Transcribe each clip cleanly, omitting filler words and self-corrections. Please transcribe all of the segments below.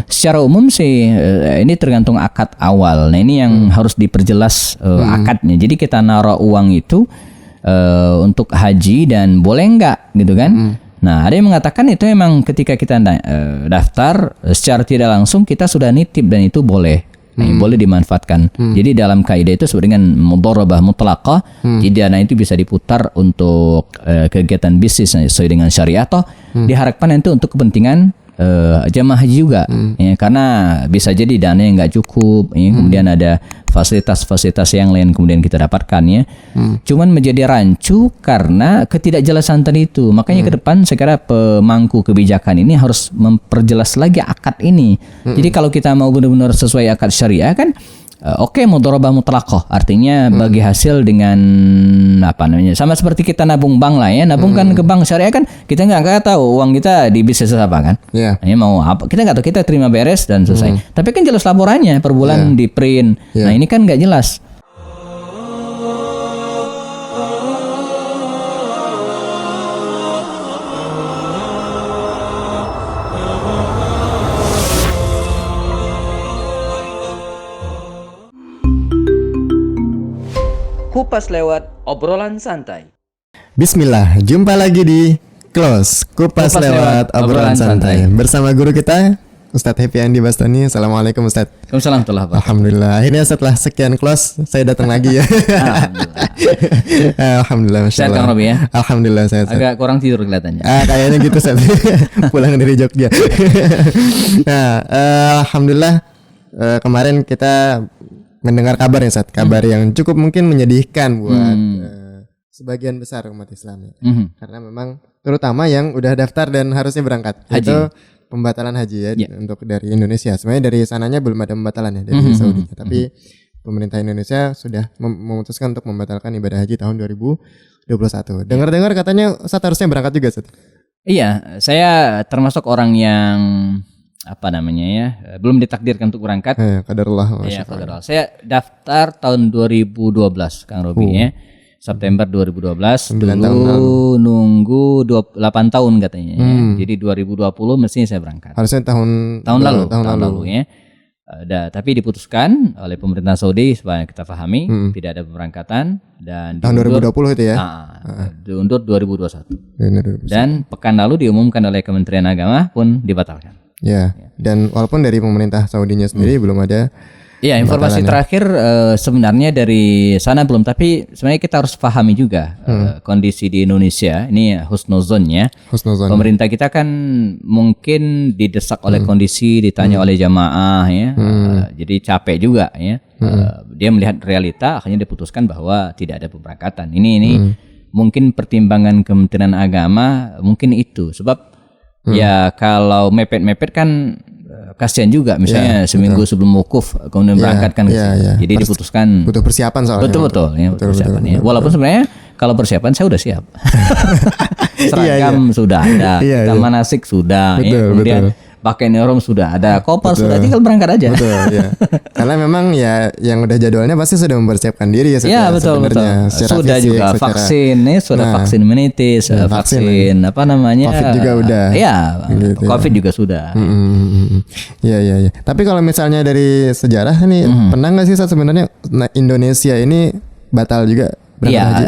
Secara umum sih ini tergantung akad awal. Nah ini yang harus diperjelas akadnya. Jadi kita naruh uang itu untuk haji dan boleh enggak gitu kan? Nah ada yang mengatakan itu memang ketika kita daftar secara tidak langsung kita sudah nitip dan itu boleh. Nah, boleh dimanfaatkan. Jadi dalam kaidah itu sesuai dengan mudharabah mutlaqah. Jadi dana itu bisa diputar untuk kegiatan bisnis sesuai dengan syariat atau diharapkan itu untuk kepentingan jamaah haji juga. Ya, karena bisa jadi dana yang nggak cukup, ya, kemudian ada fasilitas-fasilitas yang lain kemudian kita dapatkan ya. Cuman menjadi rancu karena ketidakjelasan tadi itu. Makanya ke depan saya kira pemangku kebijakan ini harus memperjelas lagi akad ini. Jadi kalau kita mau benar-benar sesuai akad syariah kan oke, mudharabah mutlaqah artinya bagi hasil dengan apa namanya, sama seperti kita nabung bank lah ya, nabung kan ke bank syariah kan kita nggak tahu uang kita di bisnis apa kan, ini mau apa kita nggak tahu, kita terima beres dan selesai. Tapi kan jelas laporannya per bulan di print. Nah ini kan nggak jelas. Kupas lewat obrolan santai. Bismillah, jumpa lagi di Close Kupas lewat obrolan santai bersama guru kita Ustadz Happy Andi Bastoni. Assalamualaikum Ustadz. Waalaikumsalam. Alhamdulillah. Akhirnya setelah sekian close saya datang lagi ya. Alhamdulillah. Sehat Kang Robi ya. Alhamdulillah sehat. Agak kurang tidur kelihatannya. Kayaknya gitu Ustadz. Pulang dari Jogja. Nah, alhamdulillah kemarin kita mendengar kabar ya Ustadz, kabar yang cukup mungkin menyedihkan buat sebagian besar umat Islam ya. Karena memang terutama yang udah daftar dan harusnya berangkat haji. Itu pembatalan haji ya untuk dari Indonesia. Sebenarnya dari sananya belum ada pembatalan ya dari Saudi, tapi pemerintah Indonesia sudah memutuskan untuk membatalkan ibadah haji tahun 2021. Dengar-dengar katanya Ustadz harusnya berangkat juga Ustadz. Iya, saya termasuk orang yang apa namanya ya, belum ditakdirkan untuk berangkat. Qadarullah. Iya, qadarullah. Saya daftar tahun 2012 Kang Robi ya. September 2012 dulu nunggu 8 tahun katanya ya. Jadi 2020 mestinya saya berangkat. Harusnya tahun lalu ya. Tapi diputuskan oleh pemerintah Saudi supaya kita pahami tidak ada pemberangkatan dan tahun 2020 itu ya. Diundur 2021. Dan pekan lalu diumumkan oleh Kementerian Agama pun dibatalkan. Ya, dan walaupun dari pemerintah Saudinya sendiri belum ada. Iya, informasi terakhir sebenarnya dari sana belum, tapi sebenarnya kita harus pahami juga kondisi di Indonesia. Ini husnuzon ya. Pemerintah kita kan mungkin didesak oleh kondisi, ditanya oleh jamaah ya. Jadi capek juga ya. Dia melihat realita, akhirnya diputuskan bahwa tidak ada pemberangkatan. Ini mungkin pertimbangan Kementerian Agama mungkin itu. Sebab ya kalau mepet-mepet kan kasihan juga, misalnya seminggu sebelum wukuf kemudian berangkat kan. Jadi diputuskan butuh persiapan soalnya. Betul ya, persiapan ya. Walaupun sebenarnya kalau persiapan saya udah siap. Seragam sudah ada, kita manasik sudah, kemudian pakaian ihram sudah ada, koper sudah, tinggal berangkat aja. Betul ya. Karena memang ya yang udah jadwalnya pasti sudah mempersiapkan diri ya. Iya betul. Sudah fisik, juga vaksin nih, sudah vaksin meningitis, vaksin apa namanya? Covid juga udah. Iya, gitu, Covid juga sudah. Iya. Tapi kalau misalnya dari sejarah nih, pernah nggak sih sebenarnya Indonesia ini batal juga berangkat haji?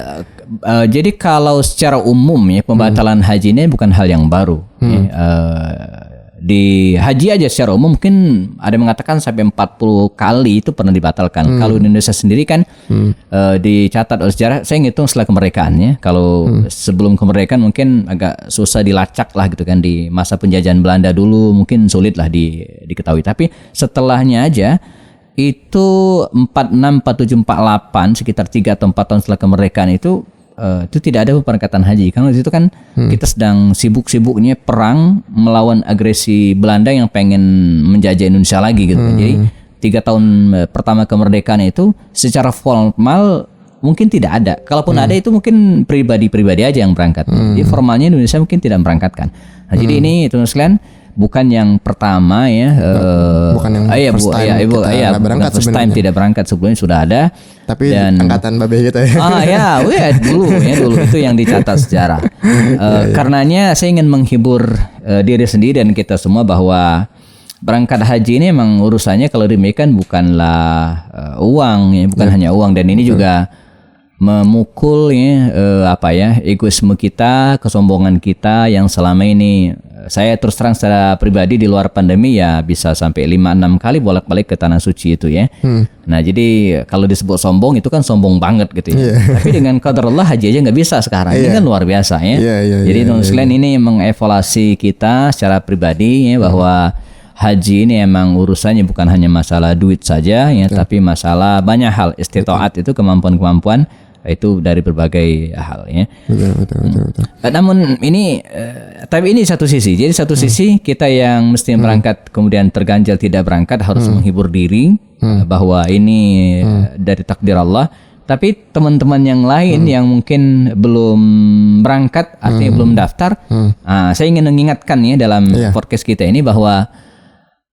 Jadi kalau secara umum ya pembatalan haji ini bukan hal yang baru. Di haji aja secara umum mungkin ada yang mengatakan sampai 40 kali itu pernah dibatalkan. Kalau di Indonesia sendiri kan dicatat oleh sejarah, saya ngitung setelah kemerdekaan ya. Kalau sebelum kemerdekaan mungkin agak susah dilacak lah gitu kan, di masa penjajahan Belanda dulu mungkin sulit lah diketahui. Tapi setelahnya aja itu 46, 47, 48 sekitar 3 atau 4 tahun setelah kemerdekaan itu tidak ada pemberangkatan haji. Karena di situ kan kita sedang sibuk-sibuknya perang melawan agresi Belanda yang pengen menjajah Indonesia lagi gitu. Jadi 3 tahun pertama kemerdekaan itu secara formal mungkin tidak ada. Kalaupun ada itu mungkin pribadi-pribadi aja yang berangkat. Jadi formalnya Indonesia mungkin tidak berangkatkan. Nah, jadi ini teman-teman sekalian bukan yang pertama ya, bukan yang first time tidak berangkat, sebelumnya sudah ada. Tapi angkatan babe gitu ya. Dulu itu yang dicatat sejarah. Karenanya saya ingin menghibur diri sendiri dan kita semua bahwa berangkat haji ini emang urusannya kalau demikian bukanlah uang ya, bukan hanya uang, dan ini juga memukul ya egoisme kita, kesombongan kita yang selama ini saya terus terang secara pribadi di luar pandemi ya bisa sampai 5-6 kali bolak-balik ke tanah suci itu ya. Nah jadi kalau disebut sombong itu kan sombong banget gitu ya. Tapi dengan qadarullah haji aja nggak bisa sekarang. Ini kan luar biasa ya. Jadi teman-teman ini mengevaluasi kita secara pribadi ya, bahwa haji ini emang urusannya bukan hanya masalah duit saja ya, tapi masalah banyak hal. Istitaat itu kemampuan-kemampuan itu dari berbagai hal ya. Betul. Namun ini tapi ini satu sisi. Jadi satu sisi kita yang mesti berangkat kemudian terganjal tidak berangkat harus menghibur diri bahwa ini dari takdir Allah. Tapi teman-teman yang lain yang mungkin belum berangkat artinya belum daftar, saya ingin mengingatkan ya dalam podcast kita ini bahwa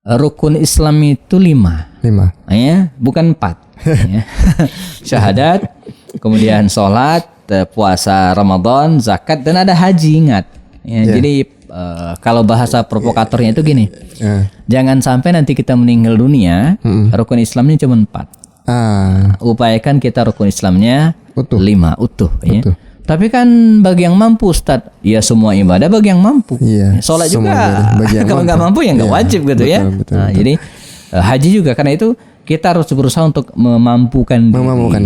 rukun Islam itu 5 ya, bukan 4 ya. Syahadat, kemudian sholat, puasa Ramadan, zakat, dan ada haji, ingat ya. Jadi kalau bahasa provokatornya itu gini, jangan sampai nanti kita meninggal dunia rukun Islamnya cuma 4. Upayakan kita rukun Islamnya 5 utuh ya. Tapi kan bagi yang mampu Ustaz, ya semua ibadah bagi yang mampu. Sholat juga kalau nggak mampu ya nggak wajib gitu ya. Betul. Jadi haji juga karena itu kita harus berusaha untuk memampukan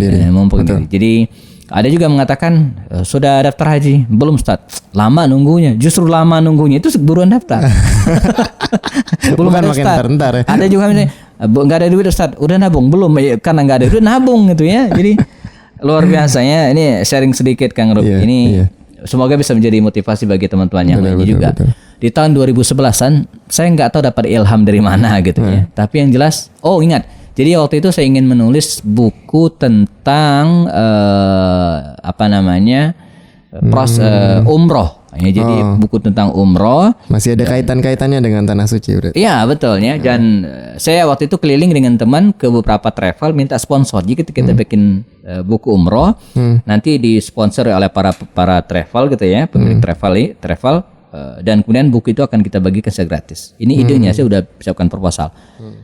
diri. Jadi ada juga mengatakan sudah daftar haji belum Ustaz? Lama nunggunya. Justru lama nunggunya itu buruan daftar. Belum bukan makin ntar ya. Ada juga misalnya nggak ada duit Ustaz, udah nabung belum? Karena nggak ada duit nabung gitu ya. Jadi luar biasanya ini sharing sedikit Kang Rub. Semoga bisa menjadi motivasi bagi teman-teman yang lainnya juga. Di tahun 2011-an saya nggak tahu dapat ilham dari mana gitu ya. Tapi yang jelas, ingat. Jadi waktu itu saya ingin menulis buku tentang umroh. Ya, jadi buku tentang umroh. Masih ada kaitan-kaitannya dengan tanah suci berarti. Iya betul ya. Dan saya waktu itu keliling dengan teman ke beberapa travel minta sponsor. Jadi kita bikin buku umroh, nanti disponsor oleh para travel gitu ya, pemilik travel. Dan kemudian buku itu akan kita bagikan secara gratis. Ini idenya, saya udah siapkan proposal.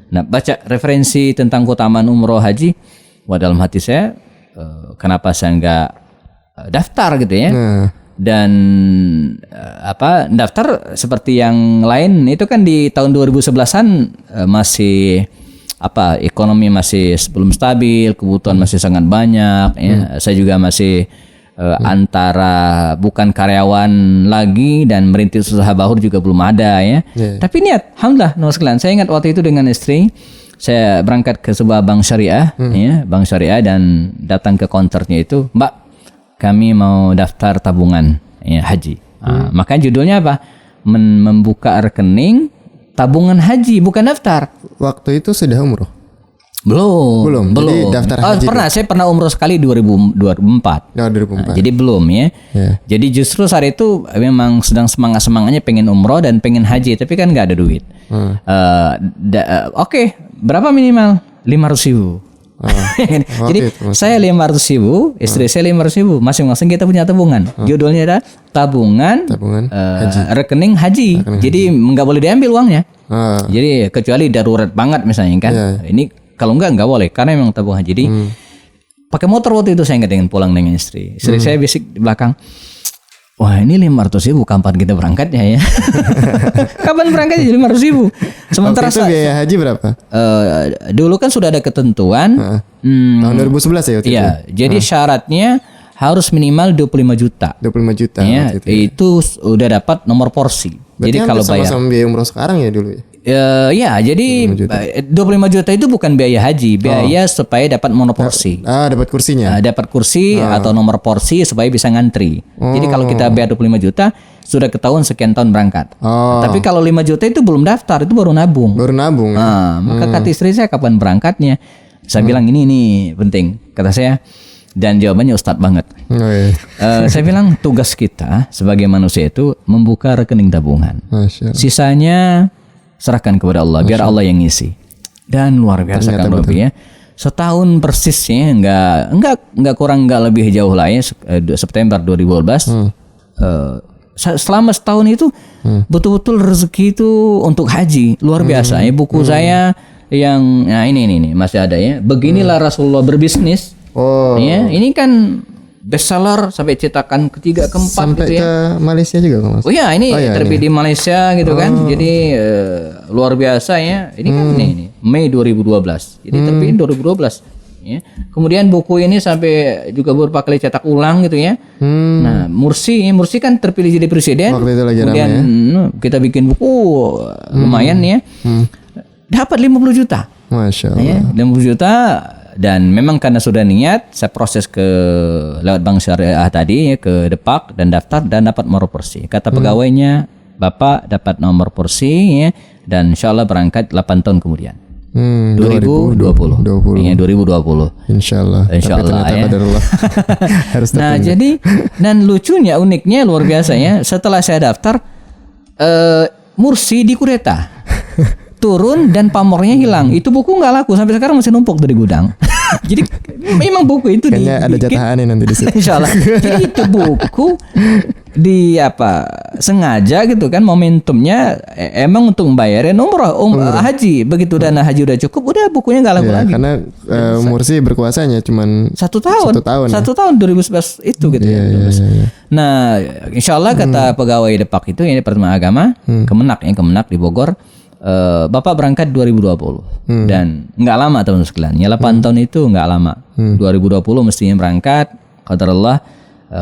Nah baca referensi tentang keutamaan umroh haji, dalam hati saya kenapa saya nggak daftar gitu ya. Dan daftar seperti yang lain itu kan di tahun 2011-an masih ekonomi masih belum stabil, kebutuhan masih sangat banyak ya. Saya juga masih antara bukan karyawan lagi dan merintis usaha baru juga belum ada ya. Tapi niat, alhamdulillah sekalian. Saya ingat waktu itu dengan istri saya berangkat ke sebuah bank syariah ya, bank syariah, dan datang ke counternya itu, Mbak, kami mau daftar tabungan ya, haji. Maka judulnya apa? Membuka rekening tabungan haji, bukan daftar. Waktu itu sudah umroh? Belum. Jadi daftar haji. Saya pernah umroh sekali 2004. 2004. Jadi belum ya. Jadi justru saat itu memang sedang semangatnya pengen umroh dan pengen haji, tapi kan nggak ada duit. Oke, berapa minimal? 500.000. Jadi saya 500.000, istri saya 500.000, masing-masing kita punya tabungan. Judulnya ada tabungan haji. Rekening haji. Jadi nggak boleh diambil uangnya. Jadi kecuali darurat banget misalnya kan. Ini kalau nggak boleh karena memang tabungan. Jadi pakai motor waktu itu saya ingat dengan pulang dengan istri. Istri saya bisik di belakang, wah ini 500.000 kapan kita berangkatnya ya? Kapan berangkatnya 500.000? Sementara itu biaya haji berapa? Dulu kan sudah ada ketentuan. Tahun 2011 ya? Iya. Jadi syaratnya harus minimal 25 juta. 25 juta. Ya, itu udah dapat nomor porsi. Berarti jadi kalau bayar sama biaya umroh sekarang ya dulu ya? Jadi 25 juta itu bukan biaya haji, biaya supaya dapat monoporsi. Dapat kursinya. Dapat kursi atau nomor porsi supaya bisa ngantri. Jadi kalau kita bayar 25 juta sudah ketahuan sekian tahun berangkat. Tapi kalau 5 juta itu belum daftar, itu baru nabung. Ya? Maka kata istri saya kapan berangkatnya? Saya bilang ini penting, kata saya. Dan jawabannya Ustadz banget. Saya bilang tugas kita sebagai manusia itu membuka rekening tabungan. Sisanya serahkan kepada Allah, biar Allah yang ngisi. Dan luar biasa kan Robi ya. Setahun persisnya, enggak kurang enggak lebih jauh lah ya. September 2012 selama setahun itu betul-betul rezeki itu untuk haji luar biasa. Ya buku saya yang nah ini masih ada ya. Beginilah Rasulullah berbisnis. Oh. Ya, ini kan bestseller sampai cetakan ketiga keempat sampai gitu ya. ke Malaysia juga Mas. Oh ya, ini terbit di Malaysia gitu kan. Jadi luar biasa ya. Ini kan ini Mei 2012. Jadi terbit 2012 ya. Kemudian buku ini sampai juga beberapa kali cetak ulang gitu ya. Nah, Mursi kan terpilih jadi presiden. Waktu itu lagi kemudian kita bikin buku lumayan ya. Dapat 50 juta. Masya Allah. Ya, 50 juta. Dan memang karena sudah niat, saya proses ke lewat Bank Syariah tadi ya, ke Depak dan daftar dan dapat nomor porsi. Kata pegawainya, Bapak dapat nomor porsi ya, dan insya Allah berangkat 8 tahun kemudian. 2020. Iya, 2020. Insya Allah ya. Harus nah jadi, dan lucunya, uniknya luar biasa ya. Setelah saya daftar, Mursi dikudeta. Turun dan pamornya hilang. Itu buku nggak laku sampai sekarang masih numpuk dari gudang. Jadi memang buku itu kayaknya ada jatahannya nanti di situ. Insya Allah. Jadi itu buku sengaja gitu kan, momentumnya emang untuk membayarin umrah haji. Begitu dana haji udah cukup, udah bukunya nggak laku lagi. Karena Mursi berkuasanya cuman 1 tahun. 1 tahun 2011 itu gitu ya. Nah, insya Allah kata pegawai Depak itu ini Departemen Agama Kemenak di Bogor. Bapak berangkat 2020 dan nggak lama teman-teman sekalian. Ya 8 tahun itu nggak lama. 2020 mestinya berangkat. Qadarullah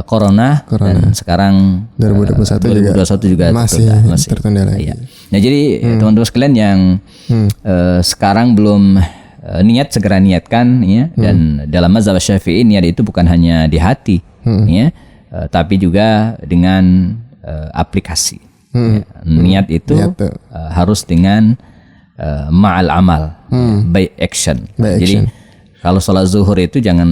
corona dan sekarang 2021 juga masih tertunda lagi. Iya. Nah jadi teman-teman sekalian yang sekarang belum niat, segera niatkan ya. Dan dalam mazhab Syafi'i niat itu bukan hanya di hati ya, tapi juga dengan aplikasi. Ya, niat itu harus dengan ma'al amal, by action. Jadi kalau sholat zuhur itu jangan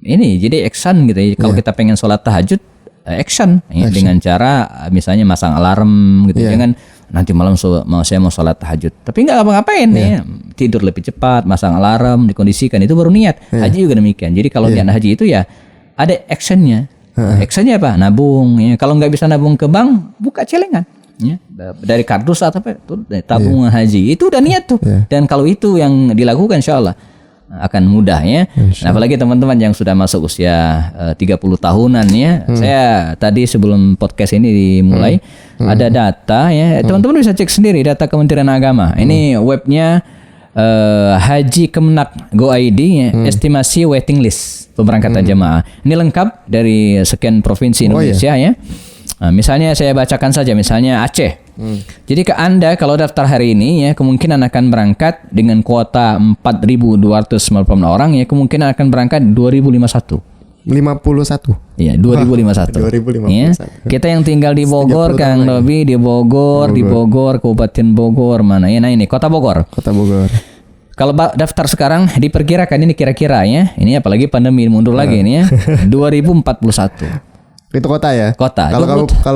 jadi action gitu ya. Kalau kita pengen sholat tahajud, action ya, dengan cara misalnya masang alarm gitu. Jangan nanti malam saya mau sholat tahajud tapi nggak ngapa-ngapain ya. Tidur lebih cepat, masang alarm, dikondisikan, itu baru niat. Haji juga demikian. Jadi kalau niat haji itu ya ada actionnya. Actionnya apa? Nabung ya. Kalau nggak bisa nabung ke bank, buka celengan. Ya, dari kardus atau apa itu tabungan haji itu udah niat tuh. Dan kalau itu yang dilakukan insya Allah akan mudah ya. Nah, apalagi teman-teman yang sudah masuk usia 30 tahunan ya. Saya tadi sebelum podcast ini dimulai ada data ya. Teman-teman bisa cek sendiri data Kementerian Agama. Ini webnya Haji Kemenak Go ID ya, estimasi waiting list pemberangkatan jemaah. Ini lengkap dari sekian provinsi Indonesia ya. Nah, misalnya saya bacakan saja, misalnya Aceh. Jadi ke Anda kalau daftar hari ini ya, kemungkinan akan berangkat dengan kuota 4.290 orang ya, kemungkinan akan berangkat 2051. 51. Iya, 2051. 2051. Ya. Kita yang tinggal di Bogor, Kang Robi di Bogor, Kabupaten Bogor mana ya? Nah ini Kota Bogor. Kalau daftar sekarang diperkirakan ini kira-kira ya. Ini apalagi pandemi mundur lagi ini ya. 2041. Itu kota ya? Kota. Kalau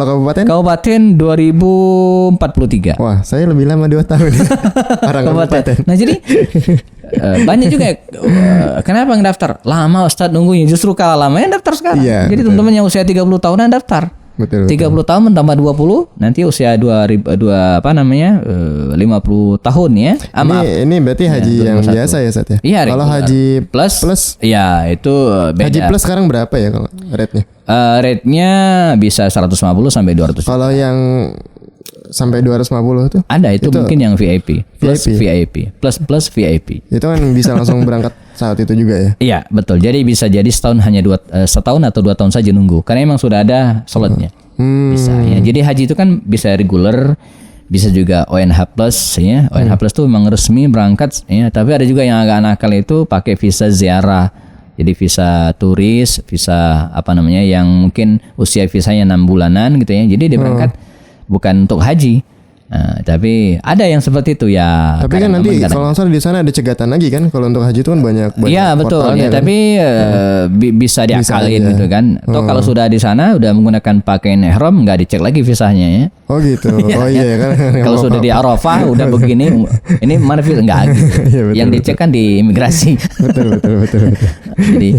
kabupaten? Kabupaten 2043. Wah, saya lebih lama 2 tahun. Orang kabupaten. Nah jadi banyak juga kenapa ngedaftar? Lama Ustadz nunggunya. Justru kalah lama yang daftar sekarang. Jadi teman-teman yang usia 30 tahunan daftar. 30 tahun menambah 20 nanti usia 50 tahun ya. Ini berarti haji yang biasa ya Sat ya? Iya. Kalau haji plus ya itu beda. Haji plus sekarang berapa ya kalau rate-nya? Rate-nya bisa 150 sampai 200. Kalau yang sampai 250 tuh? Ada itu mungkin yang VIP, plus VIP. Itu kan bisa langsung berangkat saat itu juga ya? Iya betul. Jadi bisa jadi setahun atau 2 tahun saja nunggu. Karena emang sudah ada slotnya. Bisa ya. Jadi haji itu kan bisa reguler, bisa juga ONH plus ya. ONH plus tuh memang resmi berangkat ya. Tapi ada juga yang agak nakal itu pakai visa ziarah. Jadi visa turis, visa yang mungkin usia visanya 6 bulanan gitu ya. Jadi dia berangkat bukan untuk haji. Tapi ada yang seperti itu ya. Tapi kan nanti kalau nggak salah di sana ada cegatan lagi kan, kalau untuk haji itu kan banyak. Iya betul ya, kan? Tapi bisa diakalin gitu kan. Atau kalau sudah di sana udah menggunakan pakaian ihram nggak dicek lagi visanya ya. Oh gitu. Oh iya kan. Kalau sudah di Arafah udah begini, ini mana visa nggak gitu. Iya, betul, yang dicek kan di imigrasi. betul. Jadi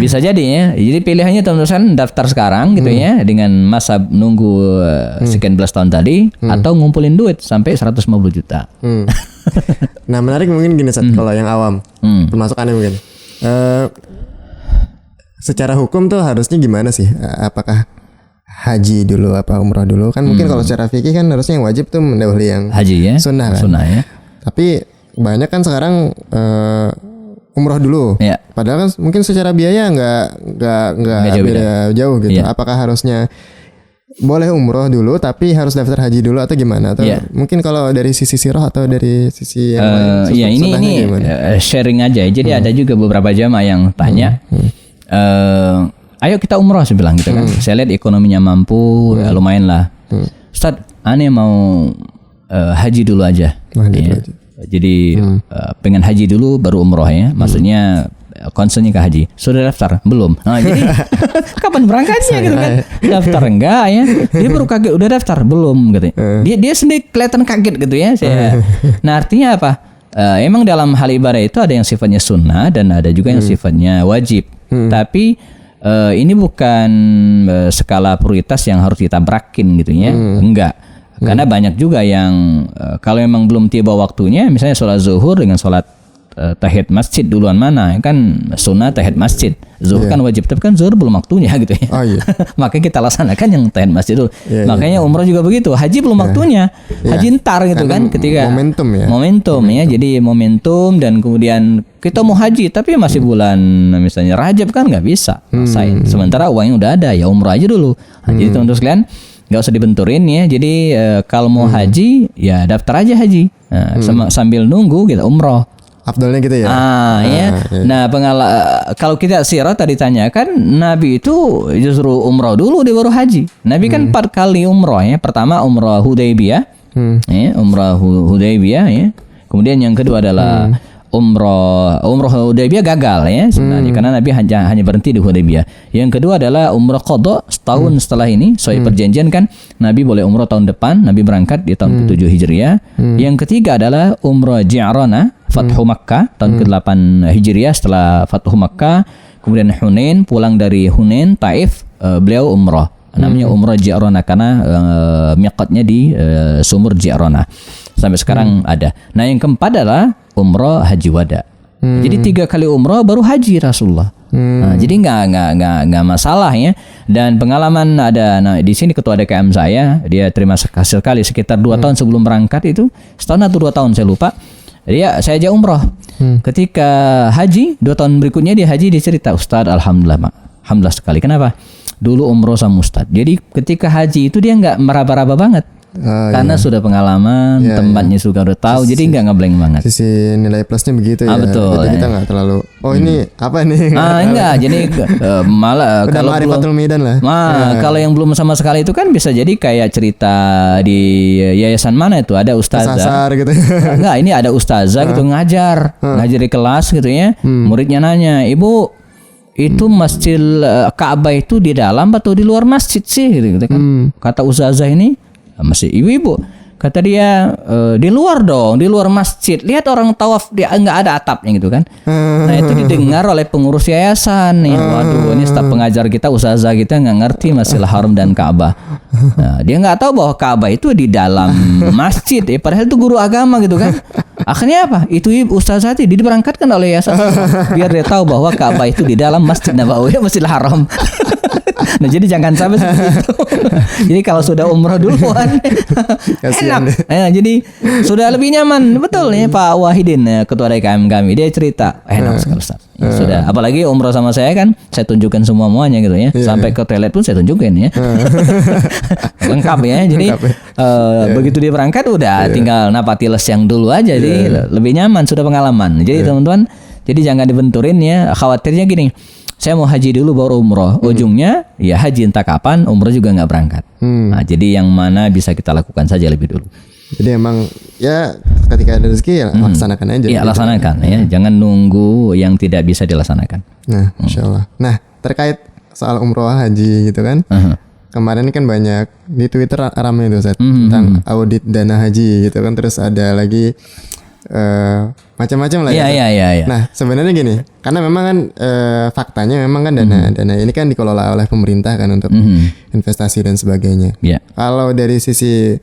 bisa jadi ya. Jadi pilihannya teman-teman daftar sekarang gitu ya, dengan masa nunggu sekian belas tahun tadi, atau ngumpulin duit sampai 150 juta. Nah menarik mungkin gini Sat, kalau yang awam, termasuk aneh mungkin. Secara hukum tuh harusnya gimana sih? Apakah haji dulu apa umrah dulu? Kan mungkin kalau secara fikih kan harusnya yang wajib tuh mendahului yang haji ya, sunnah kan. Sunnah ya. Tapi banyak kan sekarang umrah dulu. Ya. Padahal kan mungkin secara biaya nggak beda jauh gitu. Ya. Apakah harusnya boleh umroh dulu tapi harus daftar haji dulu atau gimana? Atau mungkin kalau dari sisi sirah atau dari sisi yang lain? Ya ini sharing aja. Jadi ada juga beberapa jamaah yang tanya, ayo kita umroh, saya bilang gitu kan. Saya lihat ekonominya mampu, lumayan lah. Ustaz, aneh mau haji dulu aja. Jadi pengen haji dulu baru umroh ya. Maksudnya concernnya ke haji. Sudah daftar? Belum. Nah, jadi kapan berangkatnya gitu kan? Daftar enggak ya? Dia baru kaget udah daftar belum gitu. Dia sendiri kelihatan kaget gitu ya. Nah artinya apa? Emang dalam hal ibadah itu ada yang sifatnya sunnah dan ada juga yang sifatnya wajib. Tapi ini bukan skala prioritas yang harus ditabrakin gitu ya. Enggak. Karena banyak juga yang kalau memang belum tiba waktunya, misalnya sholat zuhur dengan sholat tahiyat masjid duluan mana, kan sunnah tahiyat masjid, zuhur kan wajib, tapi kan zuhur belum waktunya gitu ya. Makanya kita laksanakan yang tahiyat masjid dulu. Makanya umrah juga begitu, haji belum waktunya, haji ntar gitu kan, ketika momentum ya, jadi momentum. Dan kemudian kita mau haji tapi masih bulan misalnya Rajab kan nggak bisa maksain, sementara uangnya udah ada, ya umrah aja dulu. Jadi teman-teman sekalian nggak usah dibenturin ya. Jadi kalau mau haji ya daftar aja haji, sambil nunggu kita umroh. Afdalnya gitu ya. Nah kalau kita sirah tadi tanyakan, Nabi itu justru umroh dulu dia baru haji. Nabi kan 4 kali umroh ya. Pertama umroh Hudaybiyah, umroh Hudaybiyah ya. Kemudian yang kedua adalah umroh Hudaybiyah gagal ya sebenarnya, karena Nabi hanya berhenti di Hudaybiyah. Yang kedua adalah umroh qadha setahun setelah ini, soal perjanjian kan Nabi boleh umroh tahun depan, Nabi berangkat di tahun ke-7 Hijriah. Yang ketiga adalah umroh Ji'rana, Fathu Makkah tahun ke-8 Hijriah setelah Fathu Makkah. Kemudian Hunain, pulang dari Hunain, Taif, beliau umroh. Namanya umroh Ji'rana karena miqatnya di sumur Ji'rana. Sampai sekarang ada. Nah yang keempat adalah umroh haji wada. Jadi 3 kali umroh baru haji Rasulullah. Nah, jadi nggak masalah ya. Dan pengalaman ada, nah di sini ketua DKM saya, dia terima kasih sekali sekitar 2 tahun sebelum berangkat itu, setahun atau 2 tahun saya lupa. Saya ajak umroh. Ketika haji 2 tahun berikutnya dia haji, dia cerita, Ustaz alhamdulillah sekali. Kenapa? Dulu umroh sama Ustaz. Jadi ketika haji itu dia nggak meraba-raba banget. Karena sudah pengalaman, tempatnya juga udah tahu, jadi nggak ngeblank banget. Sisi nilai plusnya begitu ya. Betul. Jadi kita nggak terlalu, ini apa nih? Enggak. Jadi malah kalau Ma'rifatul Midan lah. Kalau yang belum sama sekali itu kan bisa jadi kayak cerita di yayasan mana itu ada ustazah. Kesasar gitu. Enggak, ini ada ustazah gitu ngajar di kelas gitu ya. Muridnya nanya, "Ibu, itu masjid Ka'bah itu di dalam atau di luar masjid sih?" gitu kan. Kata ustazah ini, masih ibu-ibu, kata dia, di luar dong, di luar masjid. Lihat orang tawaf, dia nggak ada atapnya gitu kan. Nah itu didengar oleh pengurus yayasan nih. Waduh, ini staf pengajar kita, ustazah kita nggak ngerti masalah haram dan Ka'bah. Nah, dia nggak tahu bahwa Ka'bah itu di dalam masjid. Padahal itu guru agama gitu kan. Akhirnya apa? Itu ustazah tadi diberangkatkan oleh yayasan biar dia tahu bahwa Ka'bah itu di dalam Masjid Nabawi, Masjidil Haram. Nah jadi jangan sampai seperti itu. Jadi kalau sudah umroh duluan enak. Jadi sudah lebih nyaman. Betul ya Pak Wahidin, ketua DKM kami, dia cerita enak sekali Ustaz. Sudah, apalagi umroh sama saya kan, saya tunjukkan semuanya gitu ya. Sampai ke toilet pun saya tunjukin ya. Lengkap ya. Jadi begitu dia berangkat udah tinggal napati les yang dulu aja. Jadi lebih nyaman, sudah pengalaman. Jadi teman-teman, jadi jangan dibenturin ya. Khawatirnya gini, saya mau haji dulu baru umroh, ujungnya ya haji entah kapan, umroh juga nggak berangkat. Nah, jadi yang mana bisa kita lakukan saja lebih dulu. Jadi emang ya ketika ada rezeki ya laksanakan aja. Iya, laksanakan ya. Jangan nunggu yang tidak bisa dilaksanakan. Nah, insyaallah. Nah, terkait soal umroh haji gitu kan. Kemarin ini kan banyak di Twitter ramai itu Ustaz tentang audit dana haji gitu kan. Terus ada lagi macam-macam lah ya. Iya. Nah, sebenarnya gini, karena memang kan faktanya memang kan dana ini kan dikelola oleh pemerintah kan untuk investasi dan sebagainya. Iya. Kalau dari sisi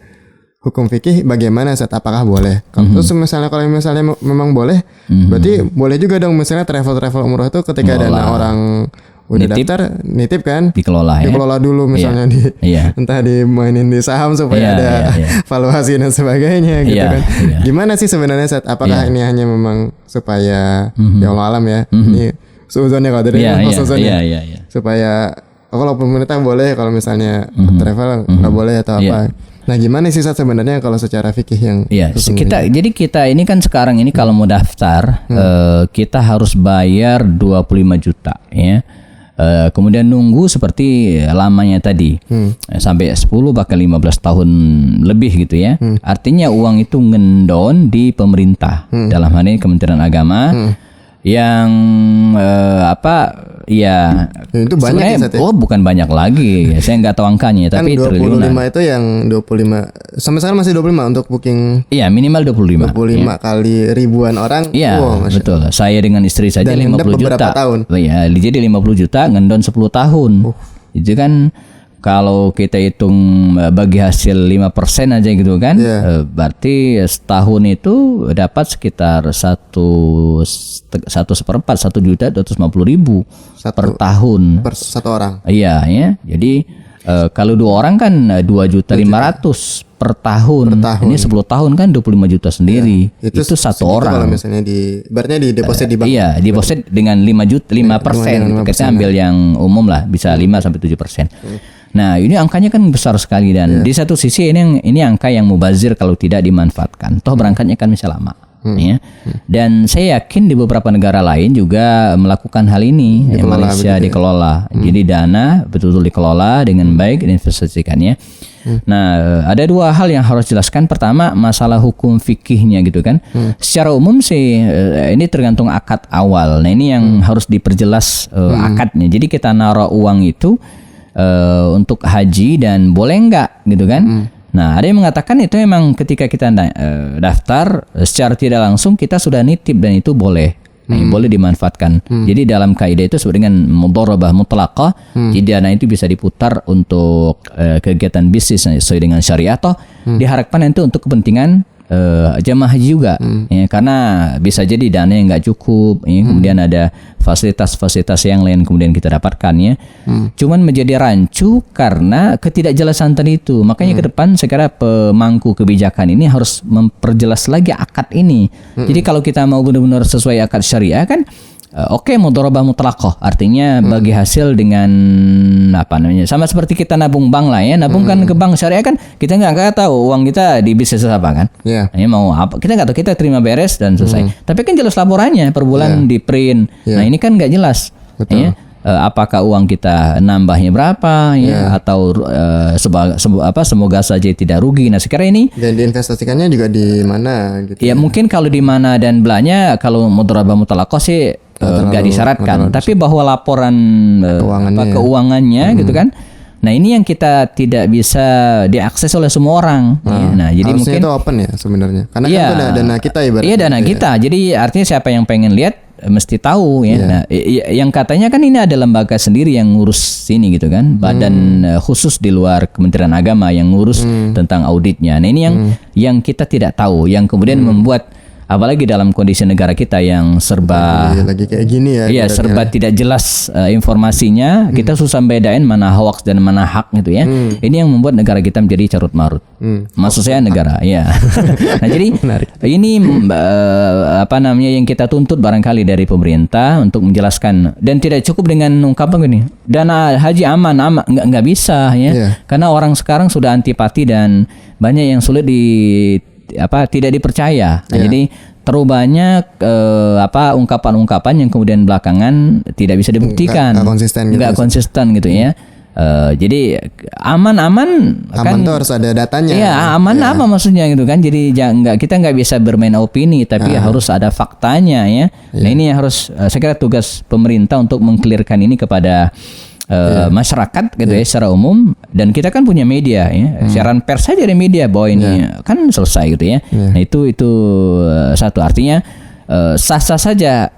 hukum fikih bagaimana Ustaz? Apakah boleh? Terus misalnya kalau misalnya memang boleh, berarti boleh juga dong misalnya travel umroh itu ketika dana orang udah daftar nitip kan dikelola dulu misalnya entah dimainin di saham supaya ada valuasi dan sebagainya gitu kan. Gimana sih sebenarnya Ustaz? Apakah ini hanya memang supaya ya Allah alam ya ini suuzonnya kalau dari supaya kalau pemerintah boleh kalau misalnya travel nggak boleh atau apa? Nah, gimana sih Ustaz sebenarnya kalau secara fikih yang kita ini kan sekarang ini kalau mau daftar kita harus bayar 25 juta ya. Kemudian nunggu seperti lamanya tadi sampai 10 bahkan 15 tahun lebih gitu ya. Artinya uang itu ngendon di pemerintah dalam hal ini Kementerian Agama yang itu banyak ya, bukan banyak lagi. Saya nggak tahu angkanya kan tapi 25 triliunan. Itu yang 25 sampai sekarang masih 25 untuk booking. Iya, minimal 25 kali ribuan orang. Iya, betul. Saya dengan istri saja dan 50 juta. Tahun. Iya, jadi 50 juta ngendon 10 tahun. Itu kan kalau kita hitung bagi hasil 5% aja gitu kan, berarti setahun itu dapat sekitar 1/4 1.250.000 per tahun per satu orang. Iya ya. Jadi kalau 2 orang kan 2.500.000 per tahun. Ini 10 tahun kan 25 juta sendiri. Itu satu orang. Kalau misalnya ibaratnya di deposit di bank. Iya, deposit dengan 5%. Kita ambil yang umum lah, bisa 5-7%. Nah, ini angkanya kan besar sekali dan di satu sisi ini angka yang mubazir kalau tidak dimanfaatkan. Toh berangkatnya kan bisa lama. Ya. Dan saya yakin di beberapa negara lain juga melakukan hal ini. Malaysia dikelola. Jadi dana betul-betul dikelola dengan baik, diinvestasikannya. Nah, ada 2 hal yang harus jelaskan. Pertama, masalah hukum fikihnya gitu kan. Secara umum sih ini tergantung akad awal. Nah, ini yang harus diperjelas akadnya. Jadi kita naruh uang itu untuk haji dan boleh enggak gitu kan. Nah, ada yang mengatakan itu memang ketika kita daftar secara tidak langsung kita sudah nitip dan itu boleh. Nah, boleh dimanfaatkan. Jadi dalam kaidah itu disebut dengan mudharabah mutlaqah. Jadi dana itu bisa diputar untuk kegiatan bisnis sesuai dengan syariat atau diharapkan nanti untuk kepentingan jamaah haji juga ya, karena bisa jadi dana yang nggak cukup ya, kemudian ada fasilitas-fasilitas yang lain kemudian kita dapatkan ya. Cuman menjadi rancu karena ketidakjelasan tadi itu. Makanya ke depan saya kira pemangku kebijakan ini harus memperjelas lagi akad ini. Jadi kalau kita mau benar-benar sesuai akad syariah kan mudharabah mutlaqah artinya bagi hasil dengan sama seperti kita nabung bank lah ya, nabung kan ke bank syariah kan kita nggak tahu uang kita di bisnis apa kan, ini mau apa kita nggak tahu, kita terima beres dan selesai. Tapi kan jelas laporannya per bulan di print. Nah ini kan nggak jelas. Ya. Apakah uang kita nambahnya berapa ya atau semoga saja tidak rugi. Nah sekarang ini dan diinvestasikannya juga di mana gitu. Ya mungkin kalau di mana dan belanya kalau mudharabah mutlaqah sih nggak disyaratkan, tapi bahwa laporan keuangannya gitu kan. Nah ini yang kita tidak bisa diakses oleh semua orang. Nah jadi mungkin itu open ya sebenarnya. Karena kan itu dana kita ibaratnya. Iya dana kita. Jadi artinya siapa yang pengen lihat mesti tahu ya. Nah, yang katanya kan ini ada lembaga sendiri yang ngurus sini gitu kan, badan khusus di luar Kementerian Agama yang ngurus tentang auditnya. Nah ini yang kita tidak tahu, yang kemudian membuat apalagi dalam kondisi negara kita yang serba lagi kayak gini ya. Iya, serba tidak jelas informasinya. Kita susah bedain mana hoax dan mana hak gitu ya. Ini yang membuat negara kita menjadi carut marut. Maksud saya negara, ya. Nah, jadi ini yang kita tuntut barangkali dari pemerintah untuk menjelaskan, dan tidak cukup dengan ungkapan gini, dana haji aman, nggak bisa ya. Karena orang sekarang sudah antipati dan banyak yang sulit tidak dipercaya. Nah, jadi terlalu banyak ungkapan-ungkapan yang kemudian belakangan tidak bisa dibuktikan, nggak konsisten gitu ya. Jadi aman-aman kan. Aman tuh harus ada datanya. Iya, aman apa maksudnya gitu kan. Jadi kita nggak bisa bermain opini, tapi harus ada faktanya ya. Nah ini yang harus saya kira tugas pemerintah untuk mengklirkan ini kepada masyarakat gitu ya secara umum. Dan kita kan punya media ya, siaran pers saja dari media bahwa ini kan selesai gitu ya. Nah itu satu, artinya sah-sah saja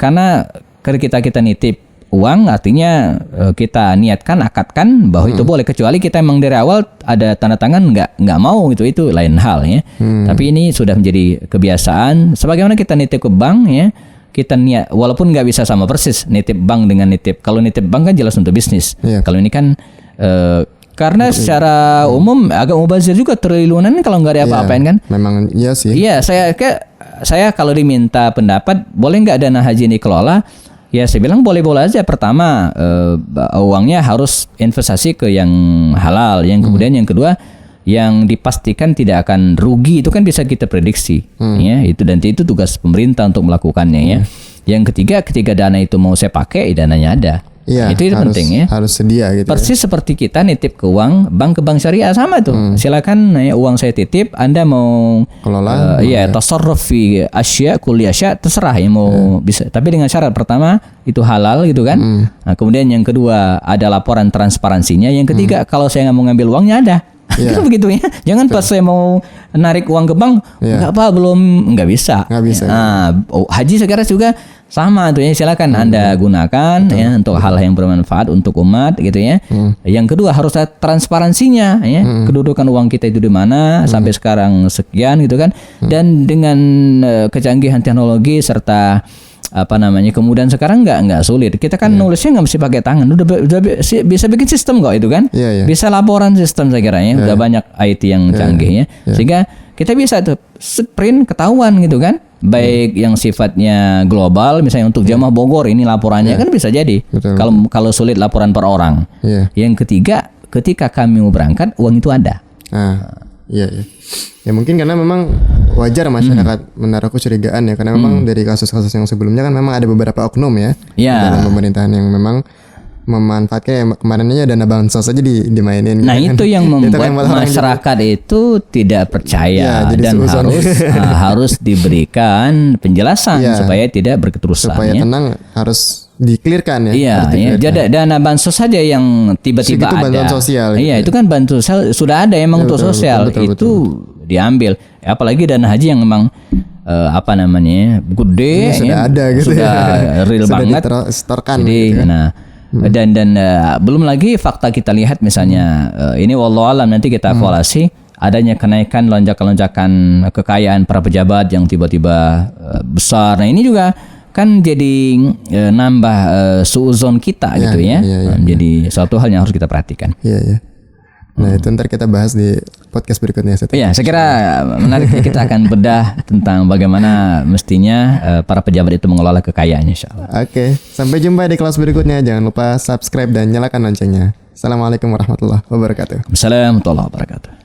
karena ketika kita nitip uang artinya kita niatkan, akadkan bahwa itu boleh, kecuali kita emang dari awal ada tanda tangan nggak mau itu lain hal ya. Tapi ini sudah menjadi kebiasaan sebagaimana kita nitip ke bank ya. Kita niat walaupun nggak bisa sama persis nitip bank dengan kalau nitip bank kan jelas untuk bisnis. Kalau ini kan karena secara umum agak mubazir juga, triliunan kalau nggak diapa-apain kan. Memang iya sih. Iya, saya kalau diminta pendapat boleh nggak dana haji ini dikelola, ya saya bilang boleh-boleh aja. Pertama uangnya harus investasi ke yang halal, yang kemudian yang kedua yang dipastikan tidak akan rugi, itu kan bisa kita prediksi ya, itu tugas pemerintah untuk melakukannya ya. Yang ketiga, ketika dana itu mau saya pakai, dananya ada. Iya, itu harus, penting ya. Harus sedia gitu. Persis seperti kita nitip ke ke bank syariah sama tuh. Silakan ya, uang saya titip, Anda mau kelola. Tasarruf fi asya kulli asya, terserah ya mau bisa. Tapi dengan syarat pertama itu halal gitu kan. Nah, kemudian yang kedua ada laporan transparansinya. Yang ketiga kalau saya nggak mau ngambil uangnya ada. Kan begitu ya. Jangan pas saya mau narik uang ke bank, nggak bisa. Nah, haji sekarang juga sama tuh ya, silakan Anda gunakan ya untuk hal yang bermanfaat untuk umat gitu ya. Yang kedua harus ada transparansinya ya, kedudukan uang kita itu di mana sampai sekarang sekian gitu kan. Dan dengan kecanggihan teknologi serta kemudian sekarang nggak sulit. Kita kan nulisnya nggak mesti pakai tangan, udah bisa bikin sistem kok itu kan. Bisa laporan sistem saya kira ya. Udah banyak IT yang canggih ya. Sehingga kita bisa tuh sprint ketahuan gitu kan. Baik yang sifatnya global, misalnya untuk jamaah Bogor ini laporannya kan bisa jadi. Kalau sulit laporan per orang. Yang ketiga, ketika kami mau berangkat uang itu ada. Iya. Ya mungkin karena memang wajar masyarakat menaruh kecurigaan ya, karena memang dari kasus-kasus yang sebelumnya kan memang ada beberapa oknum ya dalam pemerintahan yang memang memanfaatkan kemarin aja dana bansos saja dimainin. Nah gitu itu kan. yang membuat masyarakat itu tidak percaya dan harus diberikan penjelasan supaya tidak berketerusan. Supaya tenang, harus diklirkan ya. Jadi dana bansos saja yang tiba-tiba ada. Bantuan sosial. Iya, itu kan bantuan sosial sudah ada emang untuk sosial betul. Diambil. Apalagi dana haji yang memang gede sudah ada gitu. Sudah real sudah banget. Jadi gitu kan. Dan belum lagi fakta kita lihat misalnya ini wallahualam nanti kita evaluasi adanya kenaikan lonjakan kekayaan para pejabat yang tiba-tiba besar. Nah ini juga kan jadi nambah suuzon kita gitu ya. Jadi suatu hal yang harus kita perhatikan. Iya. Nah itu ntar kita bahas di podcast berikutnya. Iya, saya kira menarik kita akan bedah tentang bagaimana mestinya para pejabat itu mengelola kekayaannya, insyaallah. Oke, sampai jumpa di kelas berikutnya. Jangan lupa subscribe dan nyalakan loncengnya. Assalamualaikum warahmatullahi wabarakatuh. Assalamualaikum warahmatullahi wabarakatuh.